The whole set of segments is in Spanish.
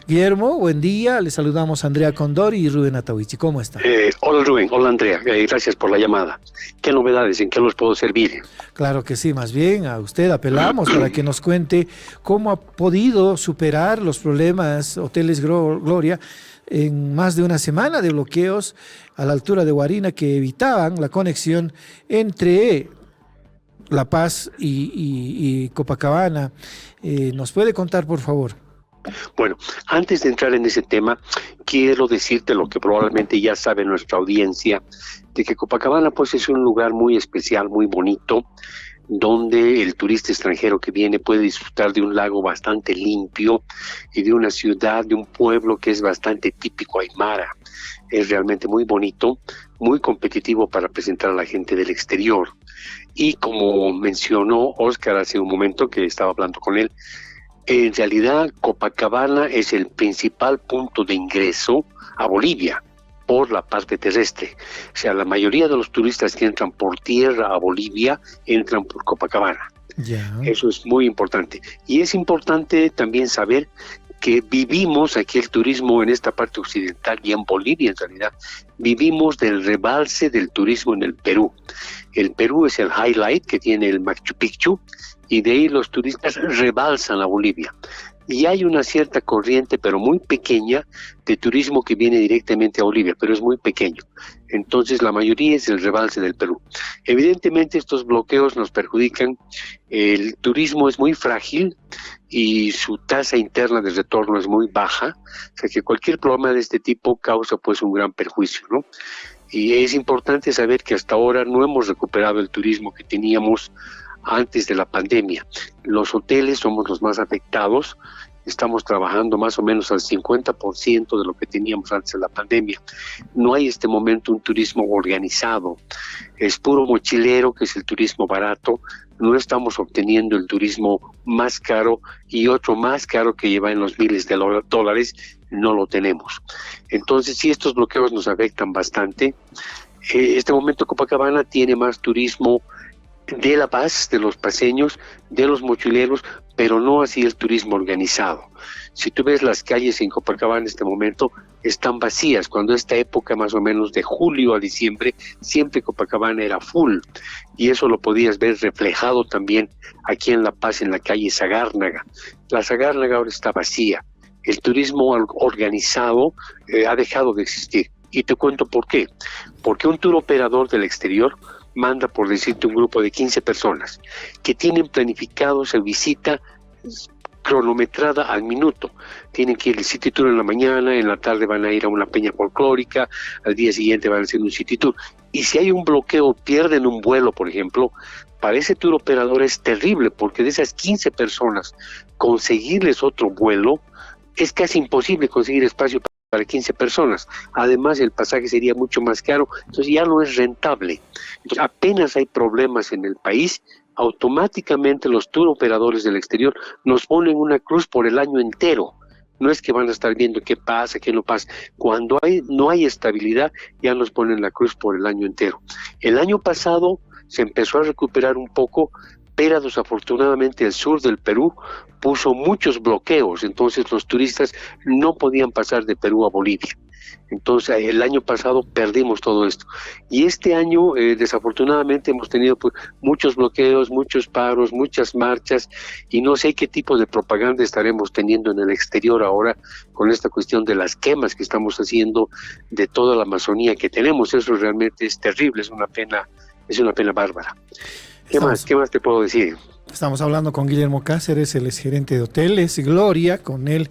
Guillermo, buen día. Le saludamos a Andrea Condori y Rubén Atahuichi. ¿Cómo está? Hola Rubén, hola Andrea, gracias por la llamada. ¿Qué novedades? ¿En qué los puedo servir? Claro que sí, más bien a usted apelamos para que nos cuente cómo ha podido superar los problemas Hoteles Gloria en más de una semana de bloqueos a la altura de Huarina que evitaban la conexión entre La Paz y Copacabana. ¿Nos puede contar, por favor? Bueno, antes de entrar en ese tema, quiero decirte lo que probablemente ya sabe nuestra audiencia, de que Copacabana pues es un lugar muy especial, muy bonito, donde el turista extranjero que viene puede disfrutar de un lago bastante limpio y de una ciudad, de un pueblo que es bastante típico aymara. Es realmente muy bonito, muy competitivo para presentar a la gente del exterior. Y como mencionó Oscar hace un momento que estaba hablando con él, en realidad Copacabana es el principal punto de ingreso a Bolivia por la parte terrestre. O sea, la mayoría de los turistas que entran por tierra a Bolivia entran por Copacabana. Ya. Eso es muy importante. Y es importante también saber que vivimos aquí el turismo en esta parte occidental y en Bolivia en realidad, vivimos del rebalse del turismo en el Perú. El Perú es el highlight que tiene el Machu Picchu y de ahí los turistas rebalsan a Bolivia. Y hay una cierta corriente, pero muy pequeña, de turismo que viene directamente a Bolivia, pero es muy pequeño. Entonces la mayoría es el rebalse del Perú. Evidentemente estos bloqueos nos perjudican, el turismo es muy frágil y su tasa interna de retorno es muy baja, o sea que cualquier problema de este tipo causa pues un gran perjuicio, ¿no? Y es importante saber que hasta ahora no hemos recuperado el turismo que teníamos antes de la pandemia. Los hoteles somos los más afectados, estamos trabajando más o menos al 50% de lo que teníamos antes de la pandemia. No hay en este momento un turismo organizado, es puro mochilero, que es el turismo barato, no estamos obteniendo el turismo más caro y otro más caro que lleva en los miles de dólares, no lo tenemos. Entonces, sí, estos bloqueos nos afectan bastante. Este momento Copacabana tiene más turismo de La Paz, de los paseños, de los mochileros, pero no así el turismo organizado. Si tú ves las calles en Copacabana en este momento, están vacías. Cuando esta época más o menos de julio a diciembre, siempre Copacabana era full. Y eso lo podías ver reflejado también aquí en La Paz, en la calle Sagárnaga. La Sagárnaga ahora está vacía. El turismo organizado ha dejado de existir. Y te cuento por qué. Porque un tour operador del exterior manda, por decirte, un grupo de 15 personas que tienen planificado su visita cronometrada al minuto. Tienen que ir al City Tour en la mañana, en la tarde van a ir a una peña folclórica, al día siguiente van a hacer un City Tour. Y si hay un bloqueo, pierden un vuelo, por ejemplo, para ese tour operador es terrible, porque de esas 15 personas, conseguirles otro vuelo, es casi imposible conseguir espacio para 15 personas. Además, el pasaje sería mucho más caro, entonces ya no es rentable. Entonces, apenas hay problemas en el país, automáticamente los tour operadores del exterior nos ponen una cruz por el año entero. No es que van a estar viendo qué pasa, qué no pasa. Cuando no hay estabilidad, ya nos ponen la cruz por el año entero. El año pasado se empezó a recuperar un poco, pero desafortunadamente el sur del Perú puso muchos bloqueos, entonces los turistas no podían pasar de Perú a Bolivia. Entonces el año pasado perdimos todo esto. Y este año desafortunadamente hemos tenido pues, muchos bloqueos, muchos paros, muchas marchas, y no sé qué tipo de propaganda estaremos teniendo en el exterior ahora con esta cuestión de las quemas que estamos haciendo de toda la Amazonía que tenemos. Eso realmente es terrible, es una pena bárbara. ¿Qué más te puedo decir? Estamos hablando con Guillermo Cáceres, él es gerente de hoteles Gloria. Con él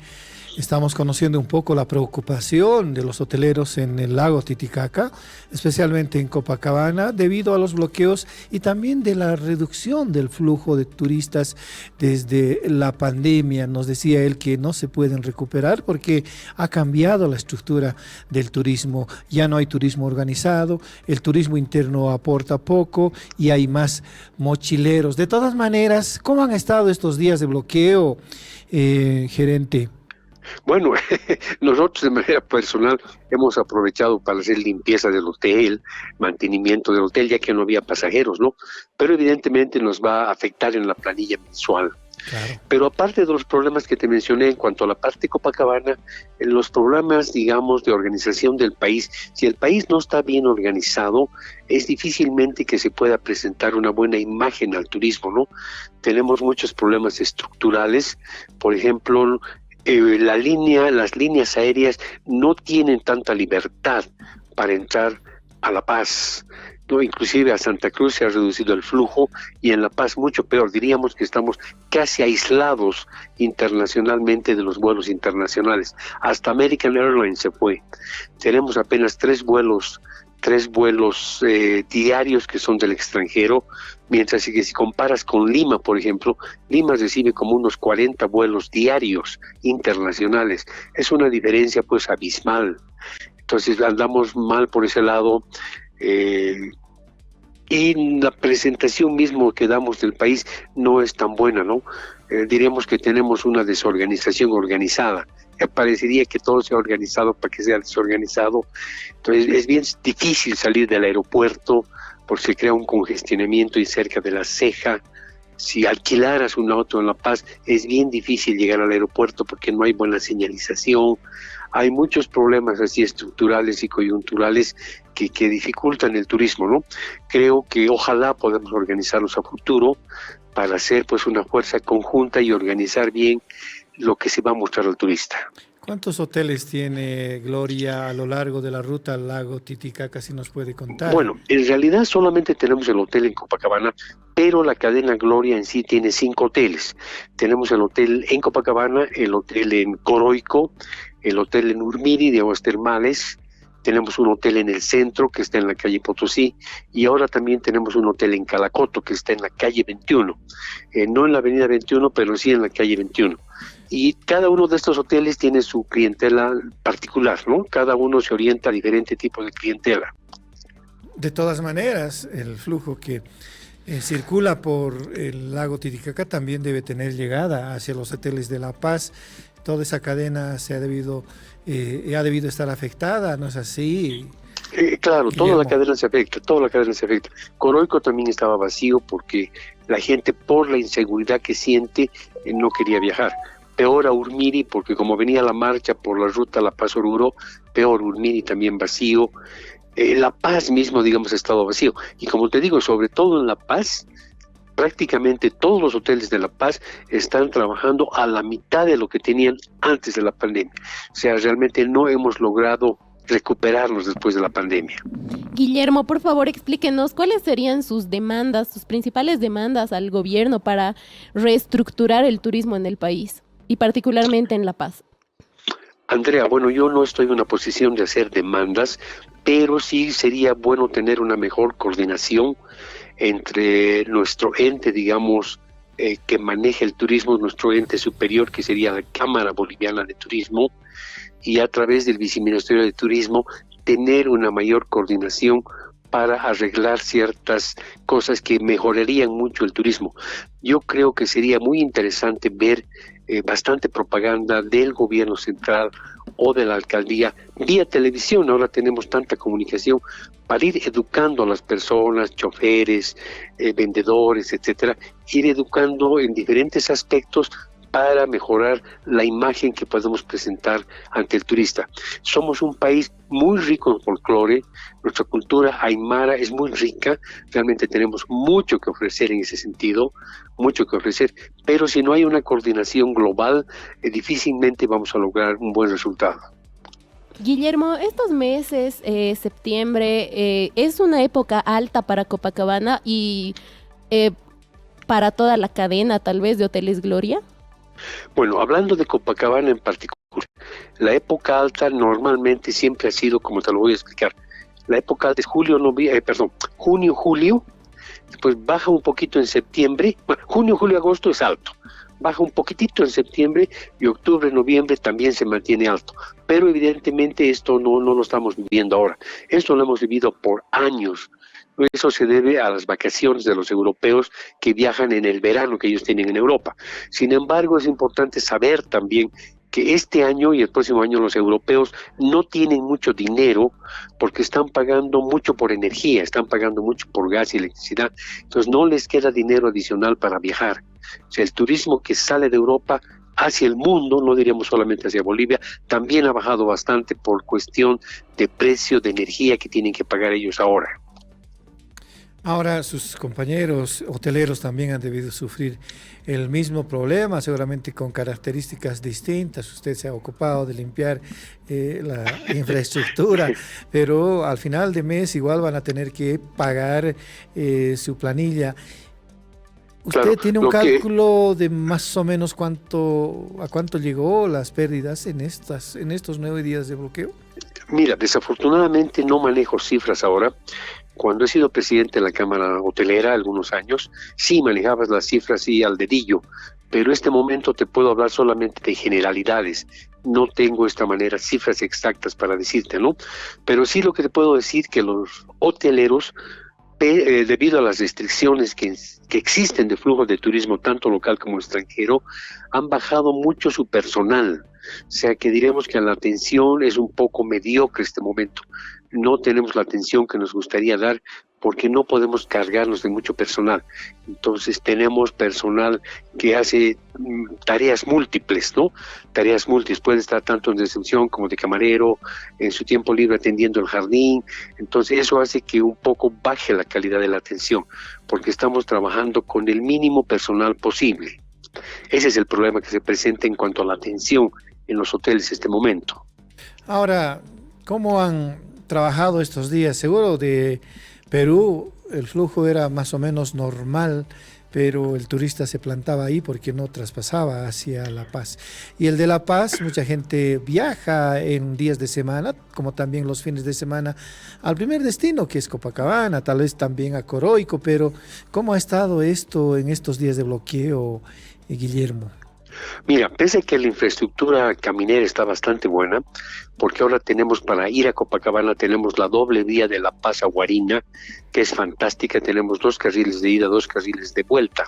estamos conociendo un poco la preocupación de los hoteleros en el lago Titicaca, especialmente en Copacabana, debido a los bloqueos y también de la reducción del flujo de turistas desde la pandemia. Nos decía él que no se pueden recuperar porque ha cambiado la estructura del turismo. Ya no hay turismo organizado, el turismo interno aporta poco y hay más mochileros. De todas maneras, ¿cómo han estado estos días de bloqueo, gerente? Bueno, nosotros de manera personal hemos aprovechado para hacer limpieza del hotel, mantenimiento del hotel, ya que no había pasajeros, ¿no? Pero evidentemente nos va a afectar en la planilla mensual. Claro. Pero aparte de los problemas que te mencioné en cuanto a la parte de Copacabana, en los problemas, digamos, de organización del país, si el país no está bien organizado, es difícilmente que se pueda presentar una buena imagen al turismo, ¿no? Tenemos muchos problemas estructurales, por ejemplo, las líneas aéreas no tienen tanta libertad para entrar a La Paz, ¿no? Inclusive a Santa Cruz se ha reducido el flujo y en La Paz mucho peor. Diríamos que estamos casi aislados internacionalmente de los vuelos internacionales. Hasta American Airlines se fue. Tenemos apenas tres vuelos diarios que son del extranjero, mientras que si comparas con Lima, por ejemplo, Lima recibe como unos 40 vuelos diarios internacionales. Es una diferencia pues abismal. Entonces andamos mal por ese lado. Y la presentación mismo que damos del país no es tan buena, ¿no? Diríamos que tenemos una desorganización organizada. Parecería que todo se ha organizado para que sea desorganizado. Entonces es bien difícil salir del aeropuerto porque se crea un congestionamiento y cerca de la ceja. Si alquilaras un auto en La Paz, es bien difícil llegar al aeropuerto porque no hay buena señalización. Hay muchos problemas así estructurales y coyunturales que dificultan el turismo, ¿no? Creo que ojalá podamos organizarnos a futuro para hacer pues una fuerza conjunta y organizar bien lo que se va a mostrar al turista. ¿Cuántos hoteles tiene Gloria a lo largo de la ruta al lago Titicaca, si nos puede contar? Bueno, en realidad solamente tenemos el hotel en Copacabana, pero la cadena Gloria en sí tiene 5 hoteles. Tenemos el hotel en Copacabana, el hotel en Coroico, el hotel en Urmiri de aguas termales, tenemos un hotel en el centro que está en la calle Potosí y ahora también tenemos un hotel en Calacoto que está en la calle 21, no en la avenida 21, pero sí en la calle 21. Y cada uno de estos hoteles tiene su clientela particular, ¿no? Cada uno se orienta a diferente tipo de clientela. De todas maneras, el flujo que circula por el lago Titicaca también debe tener llegada hacia los hoteles de La Paz. Toda esa cadena ha debido estar afectada, ¿no es así? Claro, Guillermo. toda la cadena se afecta. Coroico también estaba vacío porque la gente, por la inseguridad que siente, no quería viajar. Peor a Urmiri, porque como venía la marcha por la ruta La Paz-Oruro, peor Urmiri también vacío. La Paz mismo, digamos, ha estado vacío. Y como te digo, sobre todo en La Paz, prácticamente todos los hoteles de La Paz están trabajando a la mitad de lo que tenían antes de la pandemia. O sea, realmente no hemos logrado recuperarnos después de la pandemia. Guillermo, por favor, explíquenos cuáles serían sus demandas, sus principales demandas al gobierno para reestructurar el turismo en el país y particularmente en La Paz. Andrea, bueno, yo no estoy en una posición de hacer demandas, pero sí sería bueno tener una mejor coordinación entre nuestro ente, digamos, que maneja el turismo, nuestro ente superior, que sería la Cámara Boliviana de Turismo, y a través del Viceministerio de Turismo, tener una mayor coordinación para arreglar ciertas cosas que mejorarían mucho el turismo. Yo creo que sería muy interesante ver bastante propaganda del gobierno central o de la alcaldía vía televisión. Ahora tenemos tanta comunicación para ir educando a las personas, choferes, vendedores, etcétera, ir educando en diferentes aspectos para mejorar la imagen que podemos presentar ante el turista. Somos un país muy rico en folclore, nuestra cultura aymara es muy rica, realmente tenemos mucho que ofrecer en ese sentido, mucho que ofrecer, pero si no hay una coordinación global, difícilmente vamos a lograr un buen resultado. Guillermo, estos meses, septiembre, es una época alta para Copacabana y para toda la cadena, tal vez, de Hoteles Gloria. Bueno, hablando de Copacabana en particular, la época alta normalmente siempre ha sido, como te lo voy a explicar, la época alta es junio, julio, después baja un poquito en septiembre, bueno, junio, julio, agosto es alto, baja un poquitito en septiembre y octubre, noviembre también se mantiene alto, pero evidentemente esto no lo estamos viviendo ahora, esto lo hemos vivido por años. Eso se debe a las vacaciones de los europeos que viajan en el verano que ellos tienen en Europa. Sin embargo, es importante saber también que este año y el próximo año los europeos no tienen mucho dinero porque están pagando mucho por energía, están pagando mucho por gas y electricidad, entonces no les queda dinero adicional para viajar. O sea, el turismo que sale de Europa hacia el mundo, no diríamos solamente hacia Bolivia, también ha bajado bastante por cuestión de precio de energía que tienen que pagar ellos ahora. Ahora sus compañeros hoteleros también han debido sufrir el mismo problema, seguramente con características distintas. Usted se ha ocupado de limpiar la infraestructura, pero al final de mes igual van a tener que pagar su planilla. ¿Usted Claro, tiene un cálculo de más o menos a cuánto llegó las pérdidas en estos 9 días de bloqueo? Mira, desafortunadamente no manejo cifras ahora. Cuando he sido presidente de la Cámara Hotelera algunos años, sí manejabas las cifras y al dedillo, pero en este momento te puedo hablar solamente de generalidades. No tengo de esta manera cifras exactas para decirte, ¿no? Pero sí lo que te puedo decir que los hoteleros, debido a las restricciones que existen de flujo de turismo tanto local como extranjero, han bajado mucho su personal. O sea que diremos que la atención es un poco mediocre en este momento. No tenemos la atención que nos gustaría dar porque no podemos cargarnos de mucho personal. Entonces tenemos personal que hace tareas múltiples, ¿no? Tareas múltiples, puede estar tanto en recepción como de camarero, en su tiempo libre atendiendo el jardín. Entonces eso hace que un poco baje la calidad de la atención, porque estamos trabajando con el mínimo personal posible. Ese es el problema que se presenta en cuanto a la atención en los hoteles en este momento. Ahora, ¿cómo han trabajado estos días? Seguro de Perú el flujo era más o menos normal, pero el turista se plantaba ahí porque no traspasaba hacia La Paz. Y el de La Paz, mucha gente viaja en días de semana, como también los fines de semana, al primer destino, que es Copacabana, tal vez también a Coroico, pero ¿cómo ha estado esto en estos días de bloqueo, Guillermo? Mira, pese a que la infraestructura caminera está bastante buena, porque ahora tenemos para ir a Copacabana, tenemos la doble vía de La Paz a Guarina, que es fantástica, tenemos 2 carriles de ida, 2 carriles de vuelta.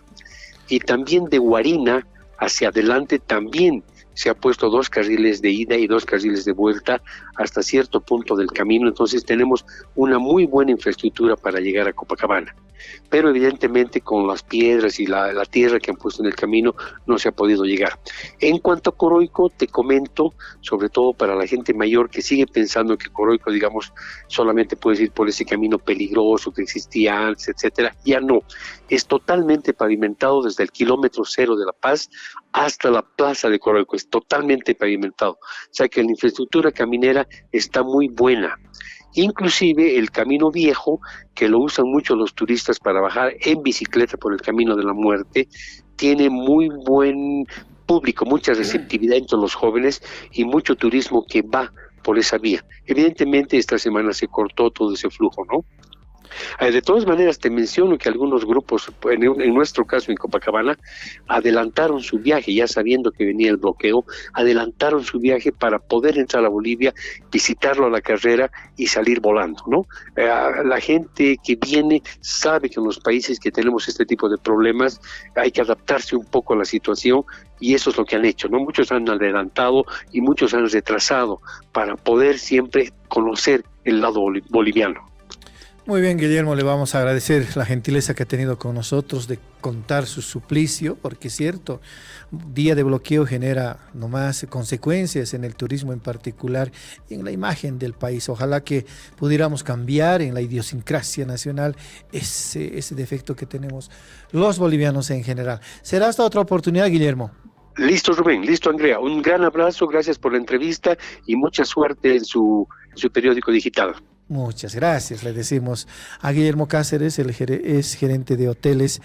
Y también de Guarina hacia adelante también se ha puesto 2 carriles de ida y 2 carriles de vuelta hasta cierto punto del camino, entonces tenemos una muy buena infraestructura para llegar a Copacabana. Pero evidentemente con las piedras y la tierra que han puesto en el camino no se ha podido llegar. En cuanto a Coroico, te comento, sobre todo para la gente mayor que sigue pensando que Coroico, digamos, solamente puedes ir por ese camino peligroso que existía antes, etcétera, ya no. Es totalmente pavimentado desde el kilómetro 0 de La Paz hasta la plaza de Coroico, es totalmente pavimentado. O sea que la infraestructura caminera está muy buena. Inclusive el camino viejo, que lo usan mucho los turistas para bajar en bicicleta por el camino de la muerte, tiene muy buen público, mucha receptividad entre los jóvenes y mucho turismo que va por esa vía. Evidentemente esta semana se cortó todo ese flujo, ¿no? De todas maneras, te menciono que algunos grupos, en nuestro caso en Copacabana, adelantaron su viaje, ya sabiendo que venía el bloqueo, adelantaron su viaje para poder entrar a Bolivia, visitarlo a la carrera y salir volando, ¿no? La gente que viene sabe que en los países que tenemos este tipo de problemas hay que adaptarse un poco a la situación y eso es lo que han hecho, ¿no? Muchos han adelantado y muchos han retrasado para poder siempre conocer el lado boliviano. Muy bien, Guillermo, le vamos a agradecer la gentileza que ha tenido con nosotros de contar su suplicio, porque es cierto, día de bloqueo genera nomás consecuencias en el turismo en particular y en la imagen del país. Ojalá que pudiéramos cambiar en la idiosincrasia nacional ese defecto que tenemos los bolivianos en general. Será hasta otra oportunidad, Guillermo. Listo, Rubén, listo, Andrea. Un gran abrazo, gracias por la entrevista y mucha suerte en su periódico digital. Muchas gracias, le decimos a Guillermo Cáceres, es gerente de hoteles